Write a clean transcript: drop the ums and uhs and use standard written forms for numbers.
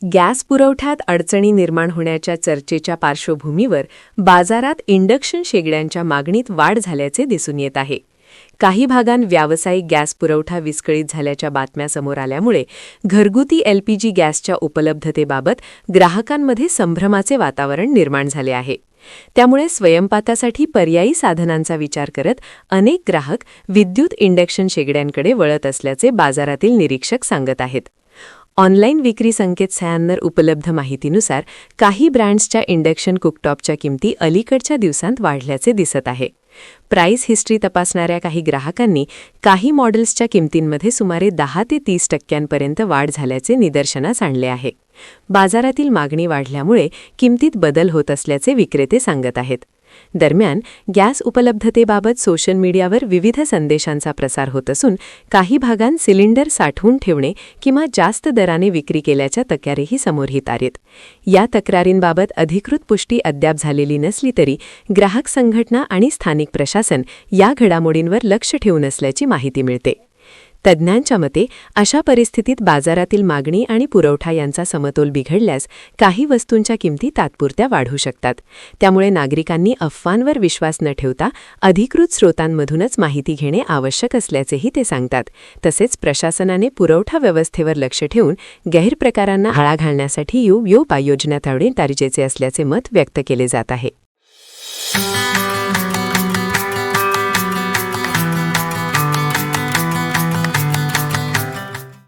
Gas पुरवठ्यात अडचणी निर्माण होण्याच्या चर्चेच्या पार्श्वभूमीवर बाजारात इंडक्शन शेगड्यांच्या मागणीत वाढ झाल्याचे दिसून येत आहे. काही भागांत व्यावसायिक गॅस पुरवठा विस्कळीत झाल्याच्या बातम्या समोर आल्यामुळे घरगुती एलपीजी गॅसच्या उपलब्धतेबाबत ग्राहकांमध्ये संभ्रमाचे वातावरण निर्माण झाले आहे. त्यामुळे स्वयंपाकासाठी पर्यायी साधनांचा विचार करत अनेक ग्राहक विद्युत इंडक्शन शेगड्यांकडे वळत असल्याचे बाजारातील निरीक्षक सांगत आहेत. ऑनलाईन विक्री संकेतस्थळांवर उपलब्ध माहितीनुसार काही ब्रँड्सच्या इंडक्शन कुकटॉपच्या किमती अलीकडच्या दिवसांत वाढल्याचे दिसत आहे. प्राइस हिस्ट्री तपासणाऱ्या काही ग्राहकांनी काही मॉडेल्सच्या किमतींमध्ये सुमारे 10 ते 30% वाढ झाल्याचे निदर्शनास आणले आहे. बाजारातील मागणी वाढल्यामुळे किमतीत बदल होत असल्याचे विक्रेते सांगत आहेत. दरम्यान गॅस उपलब्धतेबाबत सोशल मीडियावर विविध संदेशांचा प्रसार होत असून काही भागांत सिलेंडर साठवून ठेवणे किंवा जास्त दराने विक्री केल्याच्या तक्रारीही समोर येत आहेत. या तक्रारींबाबत अधिकृत पुष्टी अद्याप झालेली नसली तरी ग्राहक संघटना आणि स्थानिक प्रशासन या घडामोडींवर लक्ष ठेवून असल्याची माहिती मिळते. तज्ज्ञांच्या मते अशा परिस्थितीत बाजारातील मागणी आणि पुरवठा यांचा समतोल बिघडल्यास काही वस्तूंच्या किमती तात्पुरत्या वाढू शकतात. त्यामुळे नागरिकांनी अफवांवर विश्वास न ठेवता अधिकृत स्रोतांमधूनच माहिती घेणे आवश्यक असल्याचेही ते सांगतात. तसेच प्रशासनाने पुरवठा व्यवस्थेवर लक्ष ठेवून गैरप्रकारांना आळा घालण्यासाठी उपाययोजना करणे गरजेचे असल्याचे मत व्यक्त केले जात आहे.